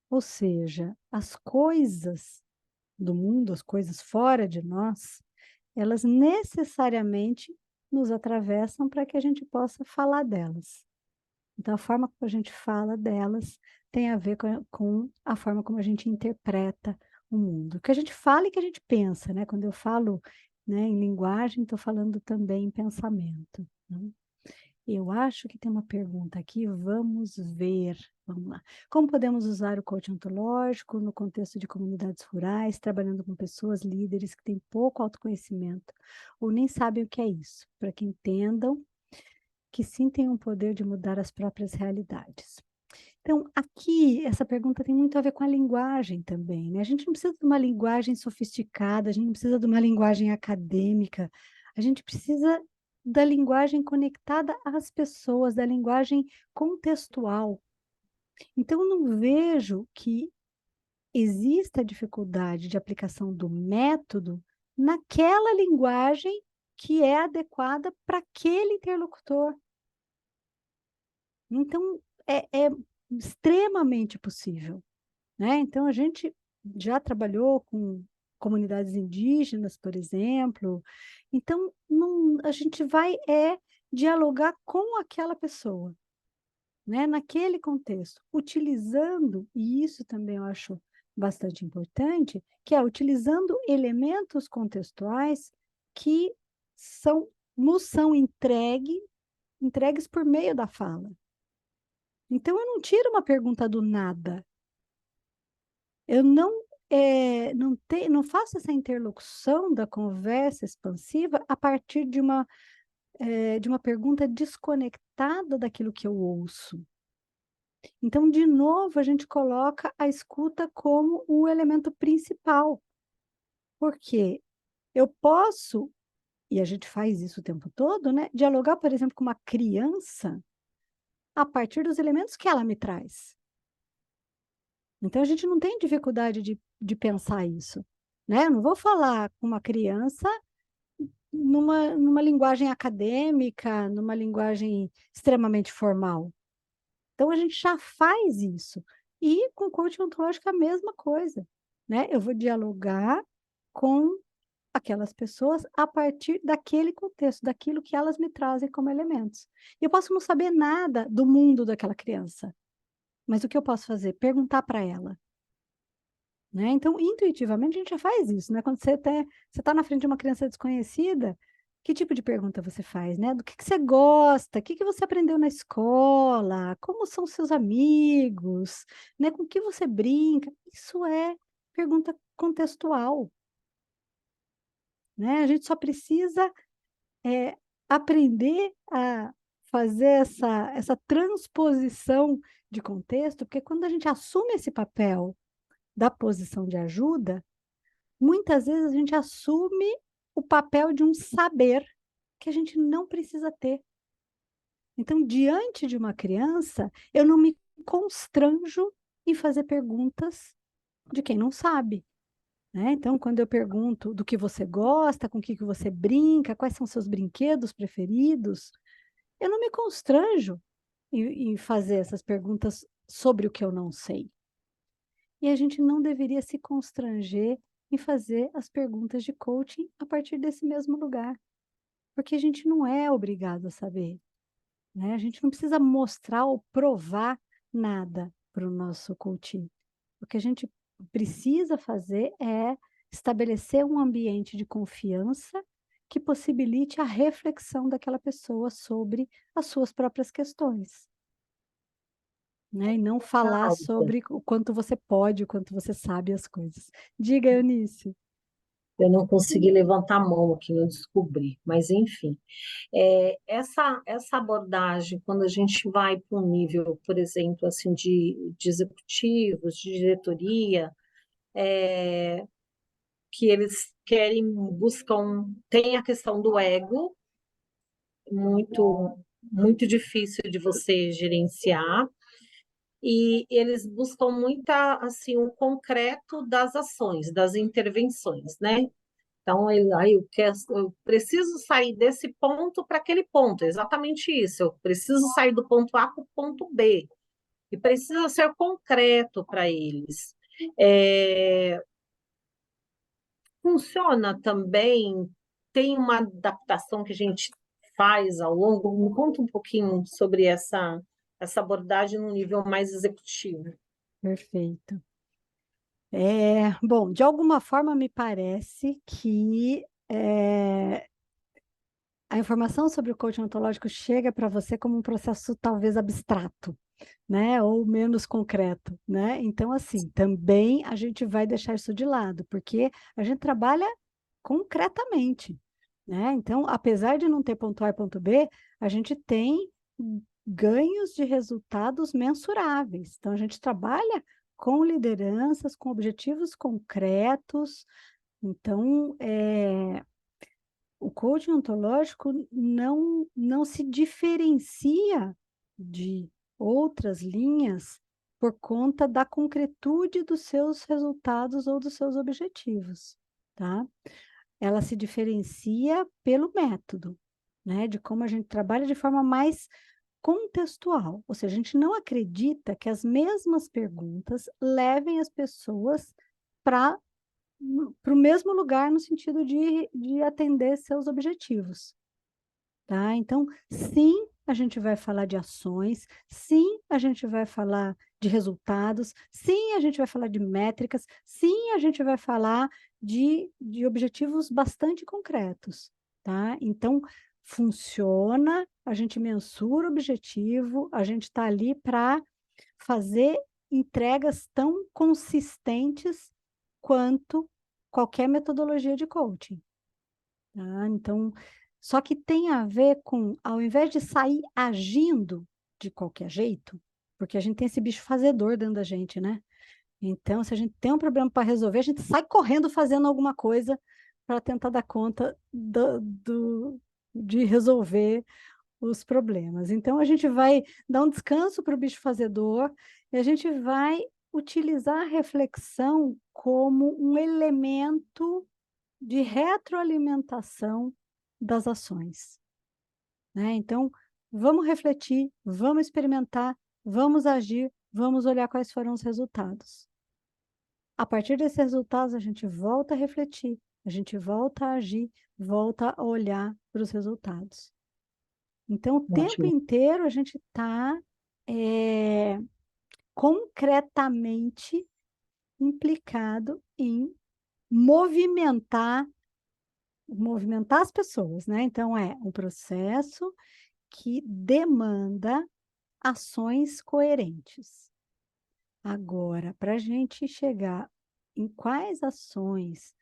Ou seja, as coisas do mundo, as coisas fora de nós, elas necessariamente nos atravessam para que a gente possa falar delas. Então, a forma como a gente fala delas tem a ver com a forma como a gente interpreta o mundo. O que a gente fala e que a gente pensa, né? Quando eu falo né? Em linguagem, estou falando também em pensamento, né? Eu acho que tem uma pergunta aqui, vamos ver. Vamos lá. Como podemos usar o coaching ontológico no contexto de comunidades rurais, trabalhando com pessoas, líderes que têm pouco autoconhecimento ou nem sabem o que é isso, para que entendam que sim têm o poder de mudar as próprias realidades. Então, aqui, essa pergunta tem muito a ver com a linguagem também, né? A gente não precisa de uma linguagem sofisticada, a gente não precisa de uma linguagem acadêmica, a gente precisa da linguagem conectada às pessoas, da linguagem contextual. Então, eu não vejo que exista dificuldade de aplicação do método naquela linguagem que é adequada para aquele interlocutor. Então, é extremamente possível, né? Então, a gente já trabalhou com comunidades indígenas, por exemplo. Então, a gente vai dialogar com aquela pessoa, né? Naquele contexto, utilizando, e isso também eu acho bastante importante, que é utilizando elementos contextuais que nos são entregues por meio da fala. Então, eu não tiro uma pergunta do nada. Eu não faço essa interlocução da conversa expansiva a partir de uma pergunta desconectada daquilo que eu ouço. Então, de novo, a gente coloca a escuta como o elemento principal. Porque eu posso, e a gente faz isso o tempo todo, né? Dialogar, por exemplo, com uma criança a partir dos elementos que ela me traz. Então, a gente não tem dificuldade de pensar isso, né? Eu não vou falar com uma criança numa linguagem acadêmica, numa linguagem extremamente formal. Então, a gente já faz isso. E com coaching ontológico é a mesma coisa, né? Eu vou dialogar com aquelas pessoas a partir daquele contexto, daquilo que elas me trazem como elementos. Eu posso não saber nada do mundo daquela criança, mas o que eu posso fazer? Perguntar para ela, né? Então, intuitivamente, a gente já faz isso, né? Quando você tá na frente de uma criança desconhecida, que tipo de pergunta você faz, né? Do que você gosta? O que você aprendeu na escola? Como são seus amigos? Né? Com que você brinca? Isso é pergunta contextual, né? A gente só precisa é, aprender a fazer essa transposição de contexto, porque quando a gente assume esse papel da posição de ajuda, muitas vezes a gente assume o papel de um saber que a gente não precisa ter. Então, diante de uma criança, eu não me constranjo em fazer perguntas de quem não sabe, né? Então, quando eu pergunto do que você gosta, com o que você brinca, quais são seus brinquedos preferidos, eu não me constranjo em fazer essas perguntas sobre o que eu não sei. E a gente não deveria se constranger em fazer as perguntas de coaching a partir desse mesmo lugar, porque a gente não é obrigado a saber, né? A gente não precisa mostrar ou provar nada para o nosso coaching. O que a gente precisa fazer é estabelecer um ambiente de confiança que possibilite a reflexão daquela pessoa sobre as suas próprias questões, né? E não falar Alta. sobre o quanto você pode, o quanto você sabe as coisas. Diga, Eunice. Eu não consegui levantar a mão aqui, não descobri, mas enfim. Essa abordagem, quando a gente vai para um nível, por exemplo, assim, de executivos, de diretoria, que eles tem a questão do ego, muito, muito difícil de você gerenciar, e eles buscam muita, assim, o concreto das ações, das intervenções, né? Então, eu preciso sair desse ponto para aquele ponto, exatamente isso. Eu preciso sair do ponto A para o ponto B, e precisa ser concreto para eles. É, funciona também, tem uma adaptação que a gente faz ao longo. Me conta um pouquinho sobre essa abordagem no nível mais executivo. Perfeito. Bom, de alguma forma me parece que a informação sobre o coaching ontológico chega para você como um processo talvez abstrato, né? Ou menos concreto, né? Então, assim, também a gente vai deixar isso de lado, porque a gente trabalha concretamente, né? Então, apesar de não ter ponto A e ponto B, a gente tem ganhos de resultados mensuráveis. Então, a gente trabalha com lideranças, com objetivos concretos. Então, o coaching ontológico não se diferencia de outras linhas por conta da concretude dos seus resultados ou dos seus objetivos, tá? Ela se diferencia pelo método, né? De como a gente trabalha de forma mais contextual, ou seja, a gente não acredita que as mesmas perguntas levem as pessoas para o mesmo lugar no sentido de atender seus objetivos, tá? Então, sim, a gente vai falar de ações, sim, a gente vai falar de resultados, sim, a gente vai falar de métricas, sim, a gente vai falar de objetivos bastante concretos, tá? Então, funciona, a gente mensura o objetivo, a gente está ali para fazer entregas tão consistentes quanto qualquer metodologia de coaching, tá? Então, só que tem a ver com, ao invés de sair agindo de qualquer jeito, porque a gente tem esse bicho fazedor dentro da gente, né? Então, se a gente tem um problema para resolver, a gente sai correndo fazendo alguma coisa para tentar dar conta de resolver os problemas. Então, a gente vai dar um descanso para o bicho fazedor e a gente vai utilizar a reflexão como um elemento de retroalimentação das ações, né? Então, vamos refletir, vamos experimentar, vamos agir, vamos olhar quais foram os resultados. A partir desses resultados, a gente volta a refletir, a gente volta a agir, volta a olhar para os resultados. Então, o tempo Ótimo. inteiro a gente está concretamente implicado em movimentar as pessoas, né? Então, é um processo que demanda ações coerentes. Agora, para a gente chegar em quais ações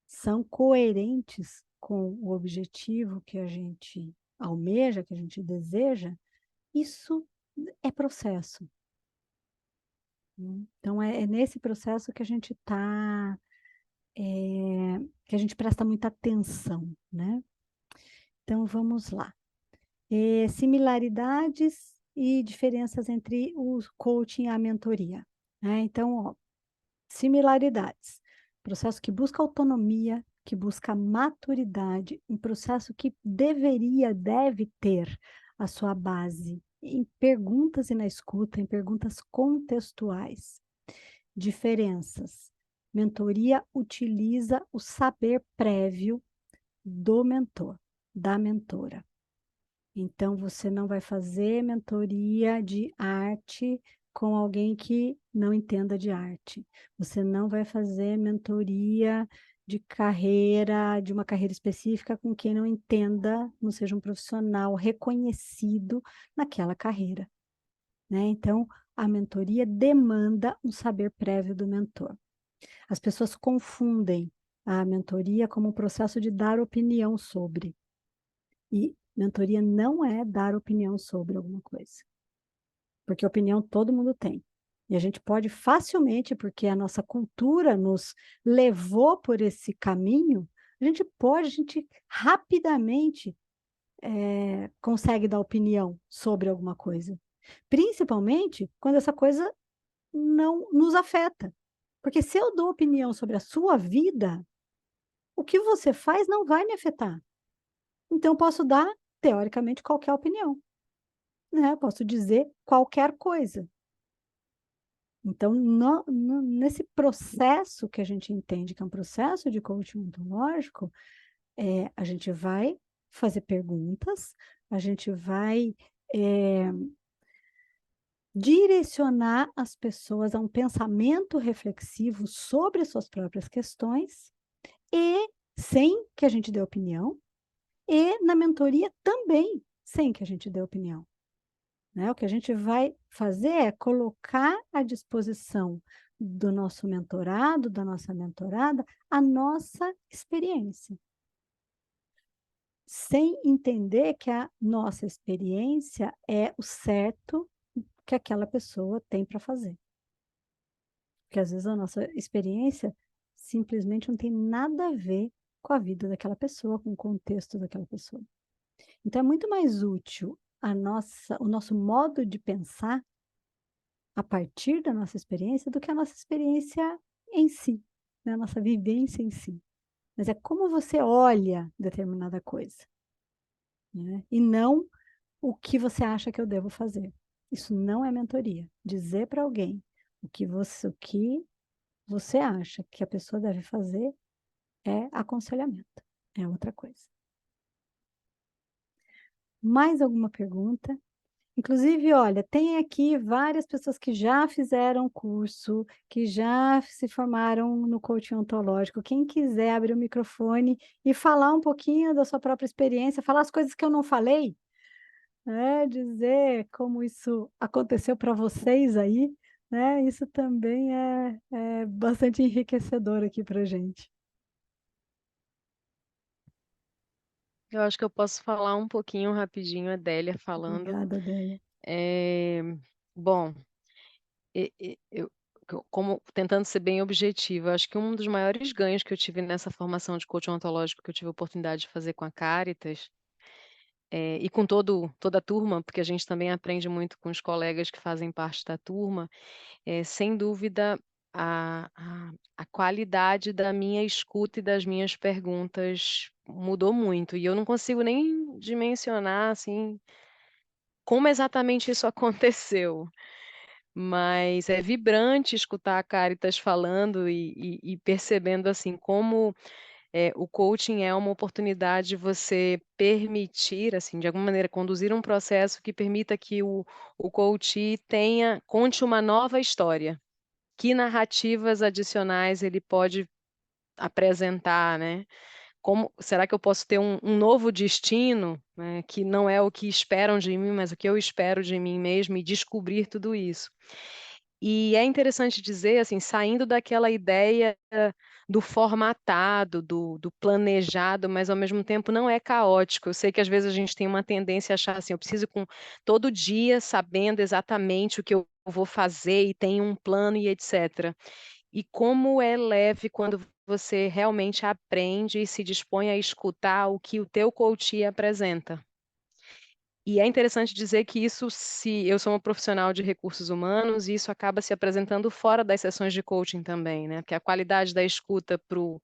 são coerentes com o objetivo que a gente almeja, que a gente deseja, isso é processo. Então, é nesse processo que a gente está, que a gente presta muita atenção, né? Então, vamos lá. Similaridades e diferenças entre o coaching e a mentoria, né? Então, ó, similaridades. Processo que busca autonomia, que busca maturidade, um processo que deve ter a sua base em perguntas e na escuta, em perguntas contextuais. Diferenças. Mentoria utiliza o saber prévio do mentor, da mentora. Então, você não vai fazer mentoria de arte com alguém que não entenda de arte. Você não vai fazer mentoria de carreira, de uma carreira específica com quem não entenda, não seja um profissional reconhecido naquela carreira, né? Então, a mentoria demanda um saber prévio do mentor. As pessoas confundem a mentoria como um processo de dar opinião sobre. E mentoria não é dar opinião sobre alguma coisa. Porque opinião todo mundo tem. E a gente pode facilmente, porque a nossa cultura nos levou por esse caminho, a gente rapidamente consegue dar opinião sobre alguma coisa. Principalmente quando essa coisa não nos afeta. Porque se eu dou opinião sobre a sua vida, o que você faz não vai me afetar. Então, eu posso dar, teoricamente, qualquer opinião, né? Eu posso dizer qualquer coisa. Então, nesse processo que a gente entende que é um processo de coaching ontológico, a gente vai fazer perguntas, a gente vai direcionar as pessoas a um pensamento reflexivo sobre suas próprias questões e sem que a gente dê opinião, e na mentoria também, sem que a gente dê opinião. Né? O que a gente vai fazer é colocar à disposição do nosso mentorado, da nossa mentorada, a nossa experiência, sem entender que a nossa experiência é o certo que aquela pessoa tem para fazer. Porque às vezes a nossa experiência simplesmente não tem nada a ver com a vida daquela pessoa, com o contexto daquela pessoa. Então é muito mais útil o nosso modo de pensar a partir da nossa experiência do que a nossa experiência em si, né? A nossa vivência em si. Mas é como você olha determinada coisa, né? E não o que você acha que eu devo fazer. Isso não é mentoria. Dizer para alguém o que você acha que a pessoa deve fazer é aconselhamento, é outra coisa. Mais alguma pergunta? Inclusive, olha, tem aqui várias pessoas que já fizeram curso, que já se formaram no coaching ontológico. Quem quiser abrir o microfone e falar um pouquinho da sua própria experiência, falar as coisas que eu não falei, né? Dizer como isso aconteceu para vocês aí, né? Isso também é bastante enriquecedor aqui para a gente. Eu acho que eu posso falar um pouquinho rapidinho, a Adélia falando. Obrigada, Adélia. Bom, como tentando ser bem objetiva, acho que um dos maiores ganhos que eu tive nessa formação de coaching ontológico que eu tive a oportunidade de fazer com a Caritas, e com toda a turma, porque a gente também aprende muito com os colegas que fazem parte da turma, sem dúvida a qualidade da minha escuta e das minhas perguntas mudou muito. E eu não consigo nem dimensionar assim como exatamente isso aconteceu. Mas é vibrante escutar a Caritas falando e percebendo assim como o coaching é uma oportunidade de você permitir, assim, de alguma maneira, conduzir um processo que permita que o coach conte uma nova história. Que narrativas adicionais ele pode apresentar, né? Como será que eu posso ter um novo destino, né, que não é o que esperam de mim, mas o que eu espero de mim mesmo e descobrir tudo isso. E é interessante dizer, assim, saindo daquela ideia do formatado, do planejado, mas ao mesmo tempo não é caótico. Eu sei que às vezes a gente tem uma tendência a achar assim, eu preciso com todo dia sabendo exatamente o que eu vou fazer e tem um plano e etc. E como é leve quando você realmente aprende e se dispõe a escutar o que o teu coach apresenta. E é interessante dizer que isso, se eu sou uma profissional de recursos humanos, isso acaba se apresentando fora das sessões de coaching também, né? Porque a qualidade da escuta para o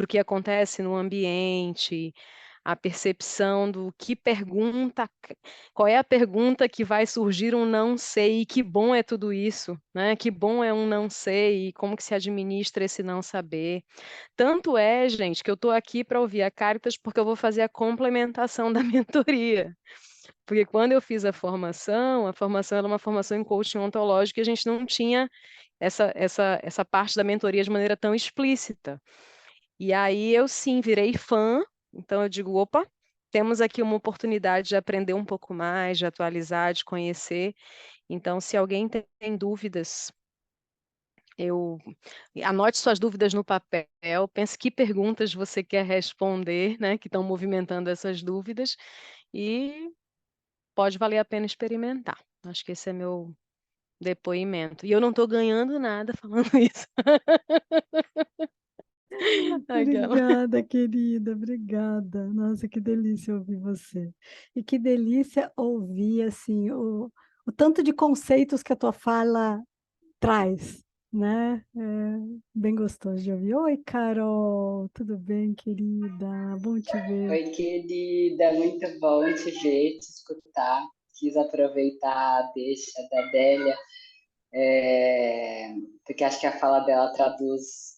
que acontece no ambiente, a percepção do que pergunta, qual é a pergunta que vai surgir um não sei, e que bom é tudo isso, né? Que bom é um não sei, e como que se administra esse não saber. Tanto é, gente, que eu estou aqui para ouvir a Caritas porque eu vou fazer a complementação da mentoria. Porque quando eu fiz a formação era uma formação em coaching ontológico e a gente não tinha essa parte da mentoria de maneira tão explícita. E aí eu sim virei fã, então eu digo, opa, temos aqui uma oportunidade de aprender um pouco mais, de atualizar, de conhecer. Então, se alguém tem dúvidas, anote suas dúvidas no papel, pense que perguntas você quer responder, né, que estão movimentando essas dúvidas, e pode valer a pena experimentar. Acho que esse é meu depoimento. E eu não estou ganhando nada falando isso. Aquela. Obrigada, querida, obrigada. Nossa, que delícia ouvir você. E que delícia ouvir, assim, o tanto de conceitos que a tua fala traz, né? É bem gostoso de ouvir. Oi, Carol, tudo bem, querida? Bom te ver. Oi, querida, muito bom te ver, te escutar. Quis aproveitar a deixa da Adélia, porque acho que a fala dela traduz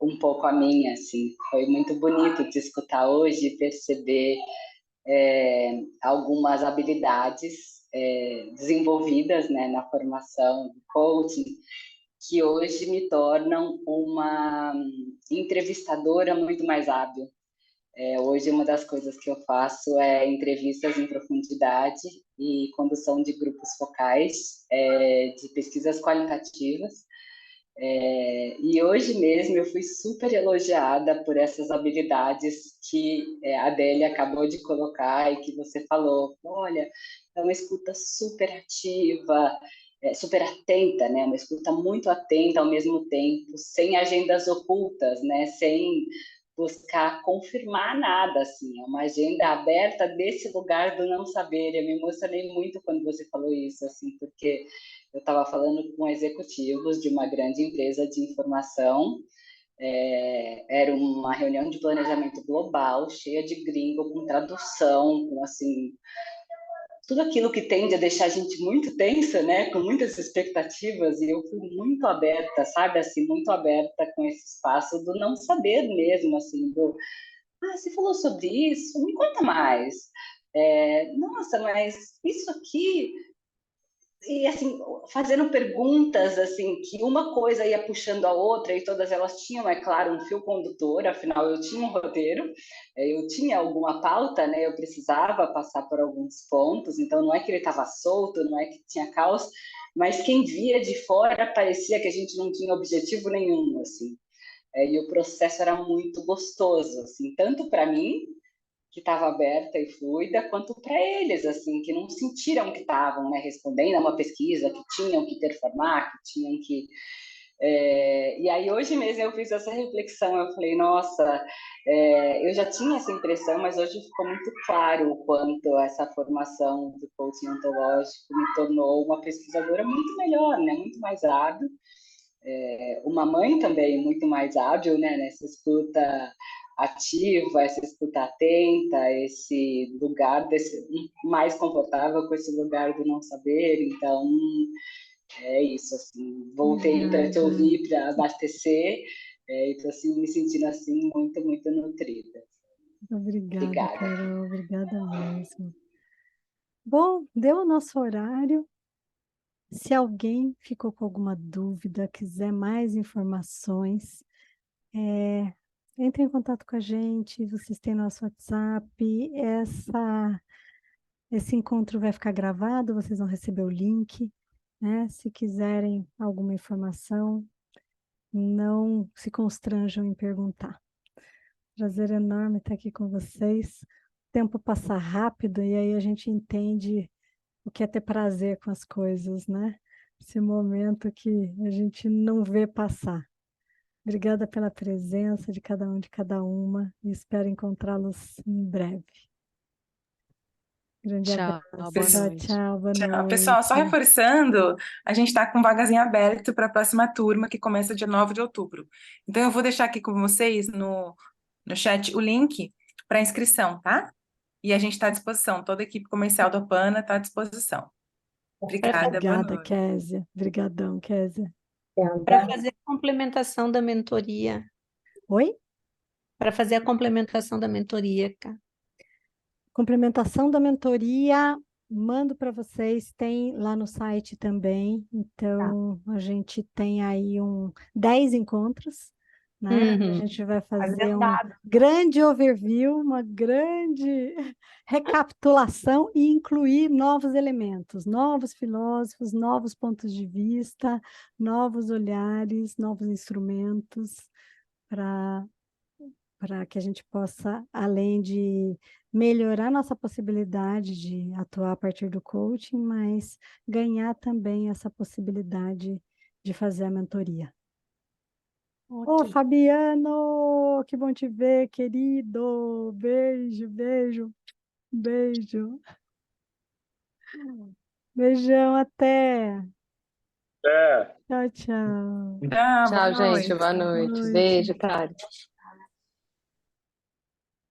um pouco a minha, assim. Foi muito bonito te escutar hoje e perceber algumas habilidades desenvolvidas, né, na formação de coaching, que hoje me tornam uma entrevistadora muito mais hábil. Hoje, uma das coisas que eu faço é entrevistas em profundidade e condução de grupos focais, de pesquisas qualitativas. E hoje mesmo eu fui super elogiada por essas habilidades que a Adélia acabou de colocar e que você falou. Olha, é uma escuta super ativa, super atenta, né? Uma escuta muito atenta ao mesmo tempo, sem agendas ocultas, né? Sem buscar confirmar nada, assim. É uma agenda aberta desse lugar do não saber. Eu me emocionei muito quando você falou isso, assim, porque eu estava falando com executivos de uma grande empresa de informação. Era uma reunião de planejamento global, cheia de gringo, com tradução, com assim tudo aquilo que tende a deixar a gente muito tensa, né, com muitas expectativas, e eu fui muito aberta, sabe, assim, muito aberta com esse espaço do não saber mesmo, assim, você falou sobre isso, me conta mais. Nossa, mas isso aqui, e assim, fazendo perguntas assim, que uma coisa ia puxando a outra e todas elas tinham, é claro, um fio condutor, afinal eu tinha um roteiro, eu tinha alguma pauta, né? Eu precisava passar por alguns pontos, então não é que ele estava solto, não é que tinha caos, mas quem via de fora parecia que a gente não tinha objetivo nenhum, assim. E o processo era muito gostoso, assim, tanto para mim, que estava aberta e fluida, quanto para eles, assim, que não sentiram que estavam, né, respondendo a uma pesquisa, que tinham que performar, que tinham que... E aí hoje mesmo eu fiz essa reflexão, eu falei, nossa, eu já tinha essa impressão, mas hoje ficou muito claro o quanto essa formação do coaching ontológico me tornou uma pesquisadora muito melhor, né, muito mais hábil, uma mãe também muito mais hábil, né, nessa escuta ativa, essa escuta atenta, esse lugar mais confortável com esse lugar do não saber. Então, é isso, assim, voltei para te ouvir, para abastecer, e estou assim, me sentindo assim muito, muito nutrida. Obrigada, Carol, obrigada mesmo. Bom, deu o nosso horário. Se alguém ficou com alguma dúvida, quiser mais informações, entre em contato com a gente, vocês têm nosso WhatsApp, esse encontro vai ficar gravado, vocês vão receber o link, né? Se quiserem alguma informação, não se constranjam em perguntar. Prazer enorme estar aqui com vocês. O tempo passa rápido e aí a gente entende o que é ter prazer com as coisas, né? Esse momento que a gente não vê passar. Obrigada pela presença de cada um, de cada uma, e espero encontrá-los em breve. Grande Tchau, abraço. boa Tchau, noite. tchau, boa Tchau. Pessoal, só noite. reforçando, a gente está com vagazinho aberto para a próxima turma, que começa dia 9 de outubro. Então, eu vou deixar aqui com vocês no chat o link para inscrição, tá? E a gente está à disposição, toda a equipe comercial do Opana está à disposição. Obrigada, boa Obrigada, noite. Kézia. Obrigadão, Kézia. Para fazer a complementação da mentoria. Oi? Para fazer a complementação da mentoria, cara. Complementação da mentoria, mando para vocês, tem lá no site também. Então, a gente tem aí 10 encontros, né? A gente vai fazer um grande overview, uma grande recapitulação e incluir novos elementos, novos filósofos, novos pontos de vista, novos olhares, novos instrumentos para que a gente possa, além de melhorar nossa possibilidade de atuar a partir do coaching, mas ganhar também essa possibilidade de fazer a mentoria. Ô, Fabiano, que bom te ver, querido. Beijo, beijo, beijo. Beijão, até. Tchau, tchau. Tchau, boa Tchau, gente. noite. Boa noite. Beijo, Karen.